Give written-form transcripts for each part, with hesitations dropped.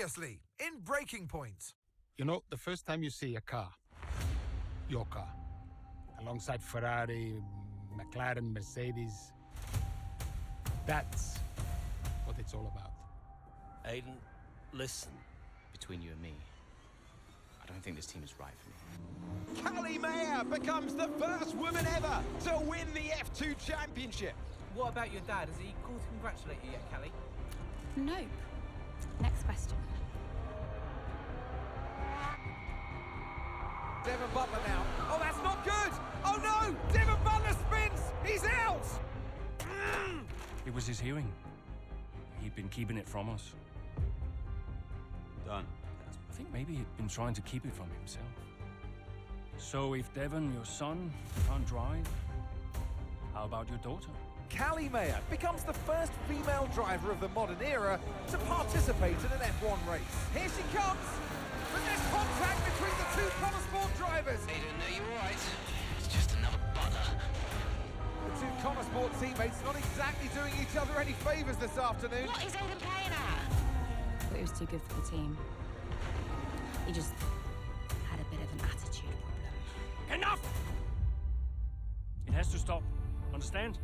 Previously, in Breaking Point. You know, the first time you see a car, your car, alongside Ferrari, McLaren, Mercedes, that's what it's all about. Aiden, listen. Between you and me, I don't think this team is right for me. Callie Mayer becomes the first woman ever to win the F2 Championship. What about your dad? Has he called to congratulate you yet, Callie? Nope. Next question. Devon Butler now. Oh, that's not good! Oh no! Devon Butler spins! He's out! It was his hearing. He'd been keeping it from us. Done. I think maybe he'd been trying to keep it from himself. So if Devon, your son, can't drive, how about your daughter? Callie Mayer becomes the first female driver of the modern era to participate in an F1 race. Here she comes! But there's contact between the two Connor Sport drivers! Aiden, are you alright? It's just another Butler. The two Connor Sport teammates not exactly doing each other any favours this afternoon. What is Aiden playing at? Thought he was too good for the team. He just had a bit of an attitude problem. Enough! It has to stop. Understand?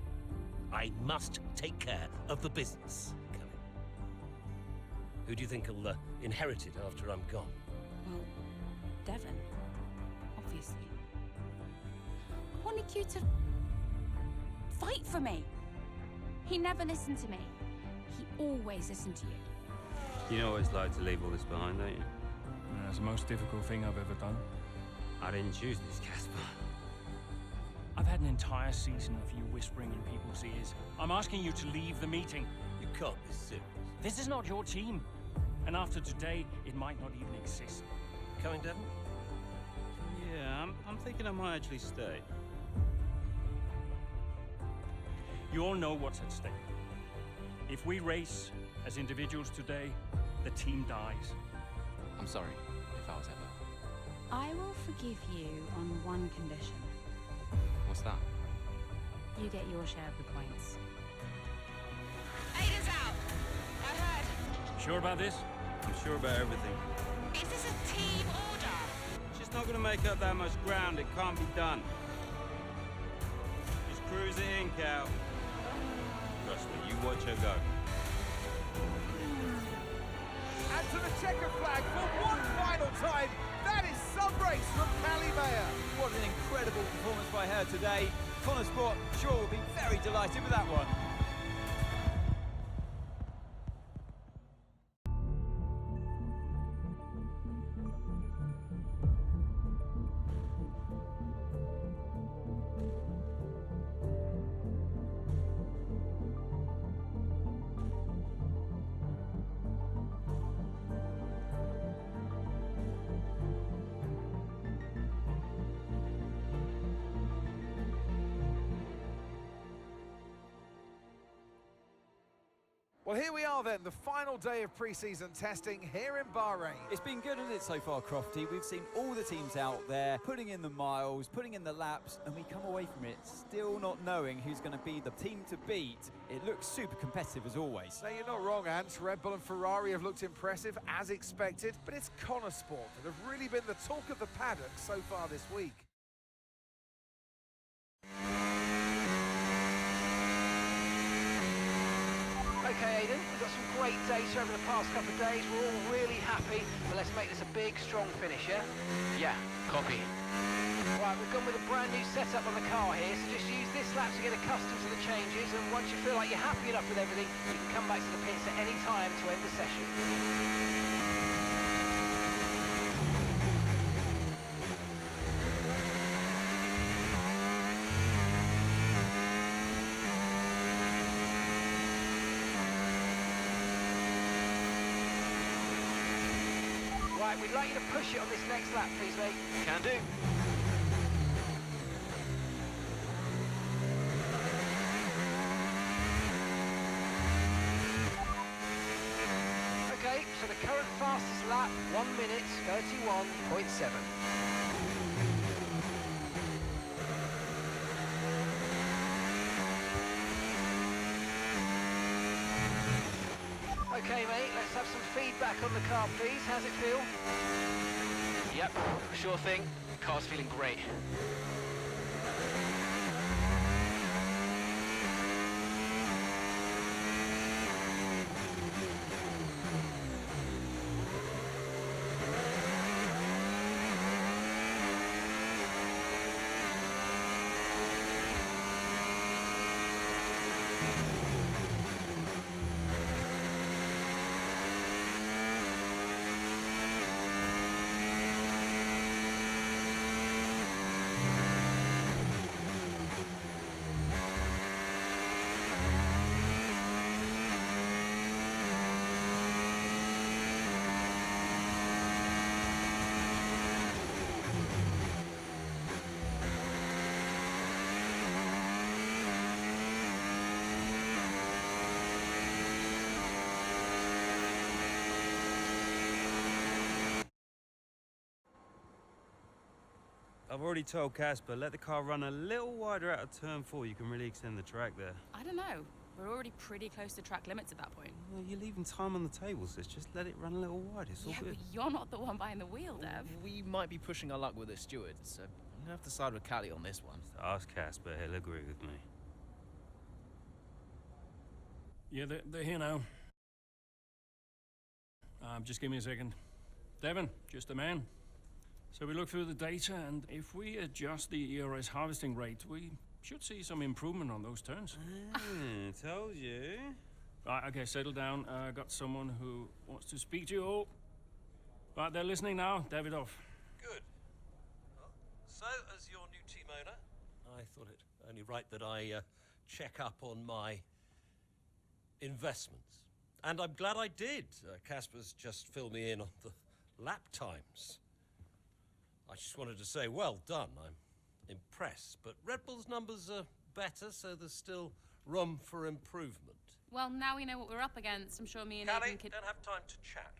I must take care of the business. Callie. Who do you think will inherit it after I'm gone? Well, Devon, obviously. I wanted you to fight for me. He never listened to me. He always listened to you. You know what it's like to leave all this behind, don't you? That's the most difficult thing I've ever done. I didn't choose this, Casper. I've had an entire season of you whispering in people's ears. I'm asking you to leave the meeting. You can't be serious. This is not your team. And after today, it might not even exist. Coming, Devon? Yeah, I'm thinking I might actually stay. You all know what's at stake. If we race as individuals today, the team dies. I'm sorry if I was ever. I will forgive you on one condition. What's that? You get your share of the points. Aiden's out! I heard. Sure about this? I'm sure about everything. Is this a team order? She's not gonna make up that much ground, it can't be done. Just cruise it in, Cal. Trust me, you watch her go. And to the checker flag for one final time. That is some race from Callie Mayer. What an incredible performance by her today. Connor Sport sure will be very delighted with that one. Well, here we are then, the final day of pre-season testing here in Bahrain. It's been good, hasn't it, so far, Crofty? We've seen all the teams out there, putting in the miles, putting in the laps, and we come away from it still not knowing who's going to be the team to beat. It looks super competitive as always. Now, you're not wrong, Ant. Red Bull and Ferrari have looked impressive, as expected, but it's Connor Sport that have really been the talk of the paddock so far this week. Okay, Aiden, we've got some great data over the past couple of days. We're all really happy, but let's make this a big, strong finish, yeah? Yeah, copy. Right, we've gone with a brand new setup on the car here, so just use this lap to get accustomed to the changes, and once you feel like you're happy enough with everything, you can come back to the pits at any time to end the session. Right, we'd like you to push it on this next lap, please, mate. Can do. Okay, so the current fastest lap, 1 minute, 31.7. Okay, mate, let's have some feedback on the car, please. How's it feel? Yep, sure thing. Car's feeling great. I've already told Casper, let the car run a little wider out of turn 4. You can really extend the track there. I don't know. We're already pretty close to track limits at that point. Well, you're leaving time on the table, sis. Just let it run a little wide. It's all Yeah, good. but you're not the one behind the wheel, Dev. We might be pushing our luck with the steward, so I'm gonna have to side with Callie on this one. Ask Casper, he'll agree with me. Yeah, they're here now. Just give me a second. Devon, just a man. So we look through the data, and if we adjust the ERS harvesting rate, we should see some improvement on those turns. Told you. Right, okay, settle down. Got someone who wants to speak to you all. Right, they're listening now. Davidoff. Good. Well, so, as your new team owner, I thought it only right that I check up on my investments. And I'm glad I did. Casper's just filled me in on the lap times. I just wanted to say, well done. I'm impressed. But Red Bull's numbers are better, so there's still room for improvement. Well, now we know what we're up against. I'm sure me and Callie, Aidan could... don't have time to chat.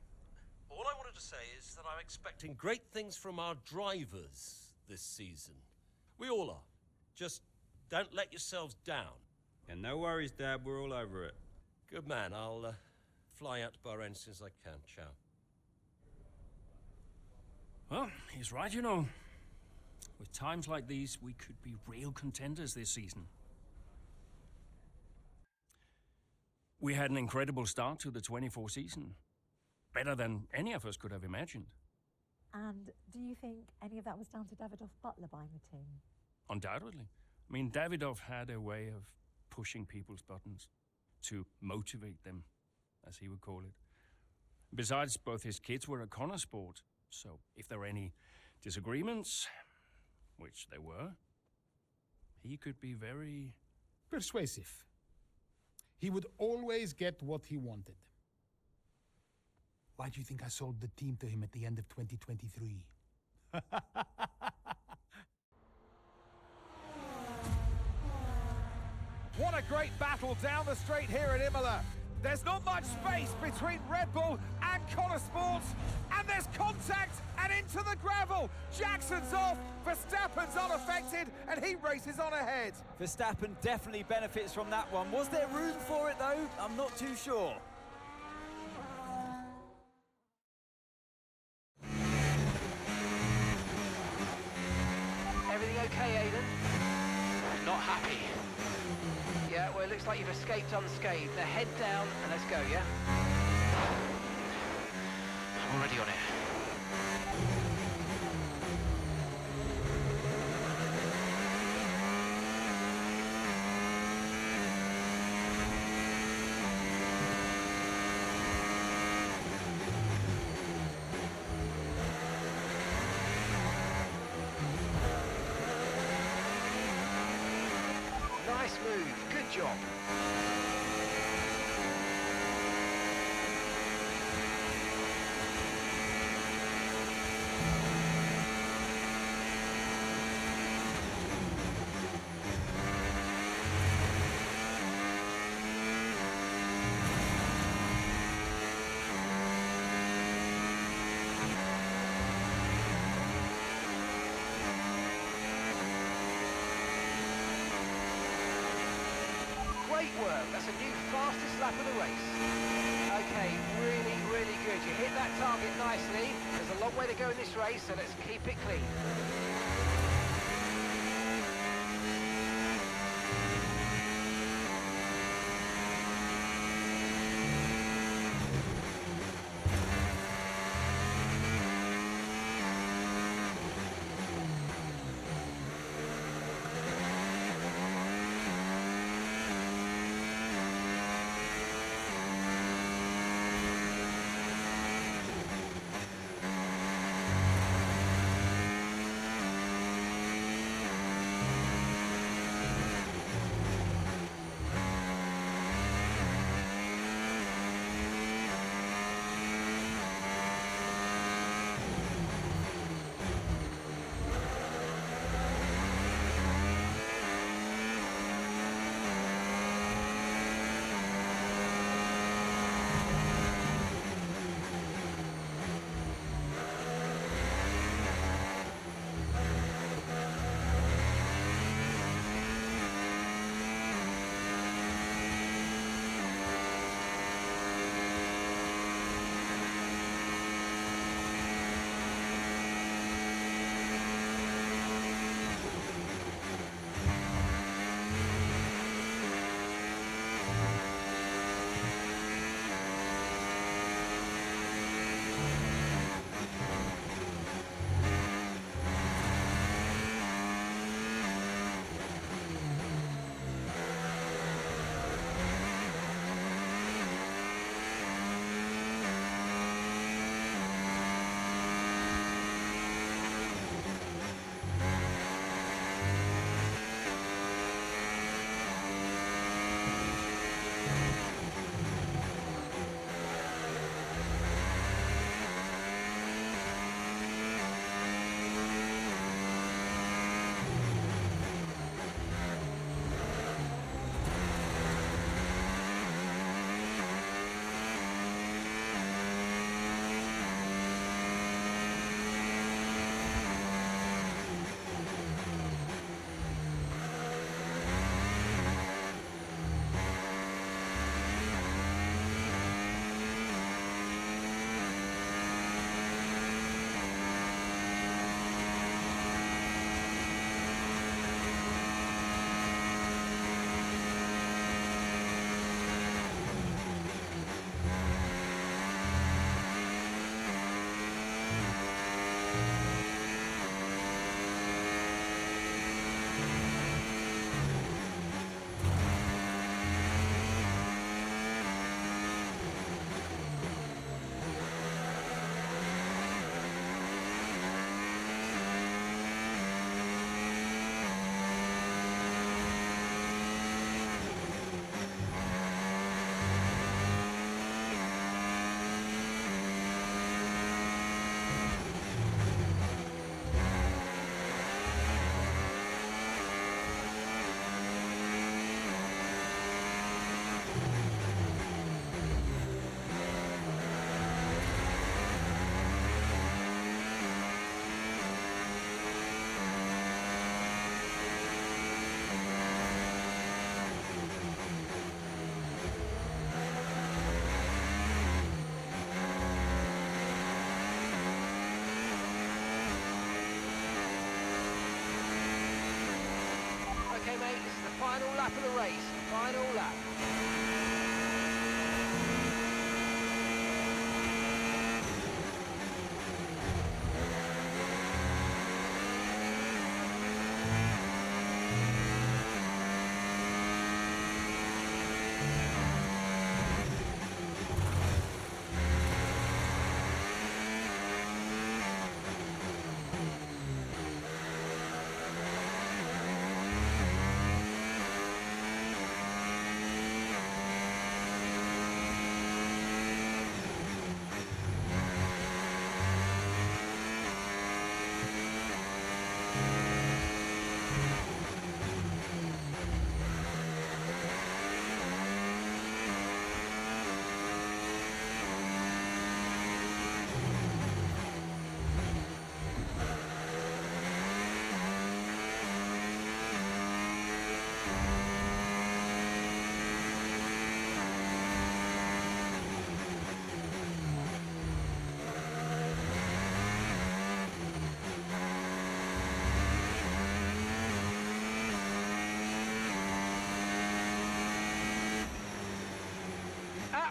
All I wanted to say is that I'm expecting great things from our drivers this season. We all are. Just don't let yourselves down. And no worries, Dad. We're all over it. Good man. I'll fly out to Bahrain as soon as I can. Ciao. Well, he's right, you know. With times like these, we could be real contenders this season. We had an incredible start to the 24 season. Better than any of us could have imagined. And do you think any of that was down to Davidoff Butler buying the team? Undoubtedly. I mean, Davidoff had a way of pushing people's buttons to motivate them, as he would call it. Besides, both his kids were a Connor sport, so if there were any disagreements, which there were, he could be very... persuasive. He would always get what he wanted. Why do you think I sold the team to him at the end of 2023? What a great battle down the straight here at Imola. There's not much space between Red Bull and Connor Sport, and there's contact and into the gravel. Jackson's off, Verstappen's unaffected, and he races on ahead. Verstappen definitely benefits from that one. Was there room for it though? I'm not too sure. Everything okay, Aidan? Not happy. Yeah, well, it looks like you've escaped unscathed. Now head down and let's go, yeah? I'm already on it. Nice move. Good job. Great work. That's a new fastest lap of the race. Okay, really, really good. You hit that target nicely. There's a long way to go in this race, so let's keep it clean. Final lap of the race, final lap.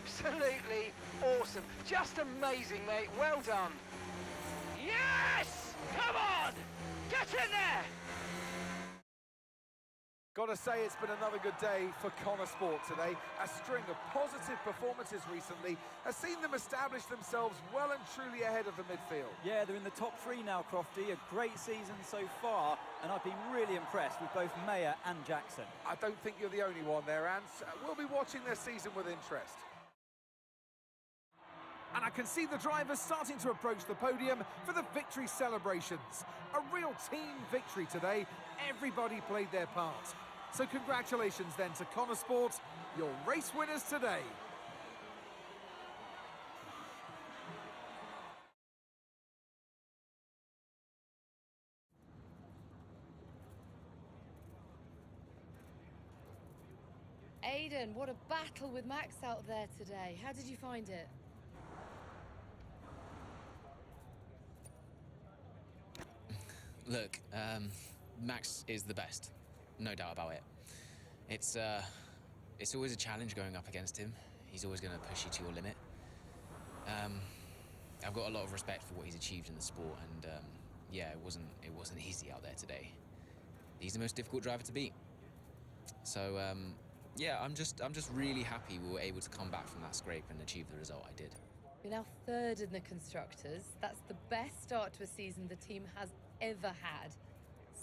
Absolutely awesome. Just amazing, mate. Well done. Yes! Come on! Get in there! Got to say, it's been another good day for Connor Sport today. A string of positive performances recently has seen them establish themselves well and truly ahead of the midfield. Yeah, they're in the top three now, Crofty. A great season so far, and I've been really impressed with both Mayer and Jackson. I don't think you're the only one there, Ants. We'll be watching their season with interest. And I can see the drivers starting to approach the podium for the victory celebrations. A real team victory today. Everybody played their part. So congratulations then to Connor Sport, your race winners today. Aiden, what a battle with Max out there today. How did you find it? Look, Max is the best, no doubt about it. It's always a challenge going up against him. He's always going to push you to your limit. I've got a lot of respect for what he's achieved in the sport, and yeah, it wasn't easy out there today. He's the most difficult driver to beat. So yeah, I'm just really happy we were able to come back from that scrape and achieve the result I did. You're now third in the Constructors. That's the best start to a season the team has ever had.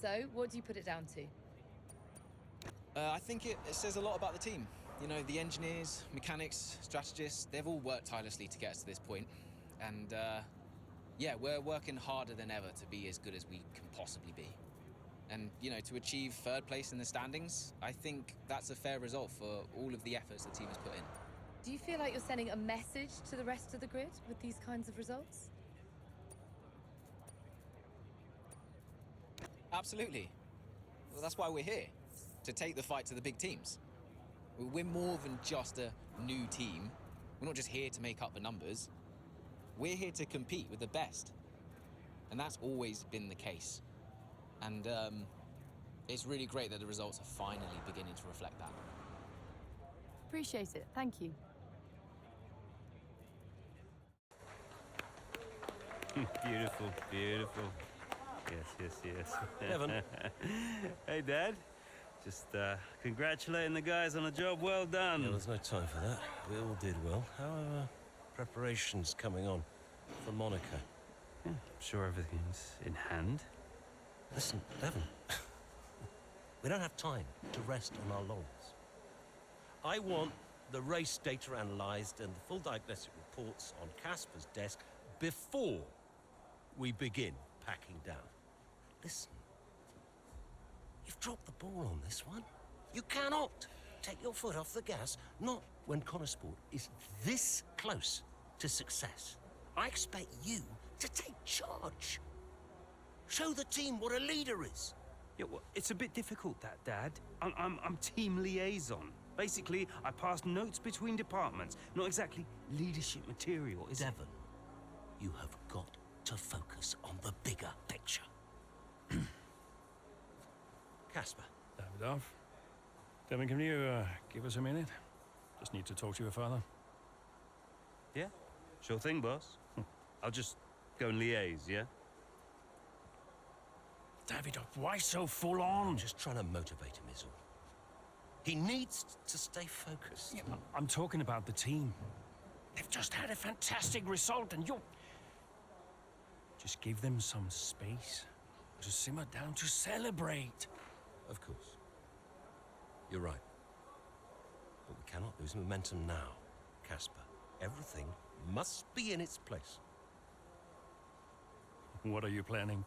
So, what do you put it down to? I think it says a lot about the team. You know, the engineers, mechanics, strategists, they've all worked tirelessly to get us to this point. And yeah, we're working harder than ever to be as good as we can possibly be. And, you know, to achieve third place in the standings, I think that's a fair result for all of the efforts the team has put in. Do you feel like you're sending a message to the rest of the grid with these kinds of results? Absolutely. Well, that's why we're here, to take the fight to the big teams. We're more than just a new team. We're not just here to make up the numbers. We're here to compete with the best. And that's always been the case. And it's really great that the results are finally beginning to reflect that. Appreciate it. Thank you. Beautiful, beautiful. Yes. Evan. Hey, Dad. Just congratulating the guys on a job well done. Yeah, there's no time for that. We all did well. How are preparations coming on for Monaco? Yeah, I'm sure everything's in hand. Listen, Evan. We don't have time to rest on our laurels. I want the race data analysed and the full diagnostic reports on Casper's desk before we begin packing down. Listen, you've dropped the ball on this one. You cannot take your foot off the gas, not when Connor Sport is this close to success. I expect you to take charge. Show the team what a leader is. Yeah, well, it's a bit difficult, that, Dad. I'm team liaison. Basically, I pass notes between departments. Not exactly leadership material, is it? Devon, you have got to focus on the bigger picture. Casper. Davidoff. Devon, can you give us a minute? Just need to talk to your father. Yeah, sure thing, boss. I'll just go and liaise, yeah? Davidoff, why so full on? I'm just trying to motivate him, is all. He needs to stay focused. Yeah, I'm talking about the team. They've just had a fantastic result, and you're... Just give them some space to simmer down, to celebrate. Of course. You're right. But we cannot lose momentum now, Casper. Everything must be in its place. What are you planning?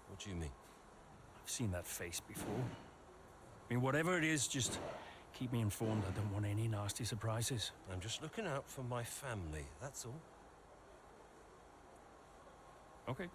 What do you mean? I've seen that face before. I mean, whatever it is, just keep me informed. I don't want any nasty surprises. I'm just looking out for my family, that's all. Okay.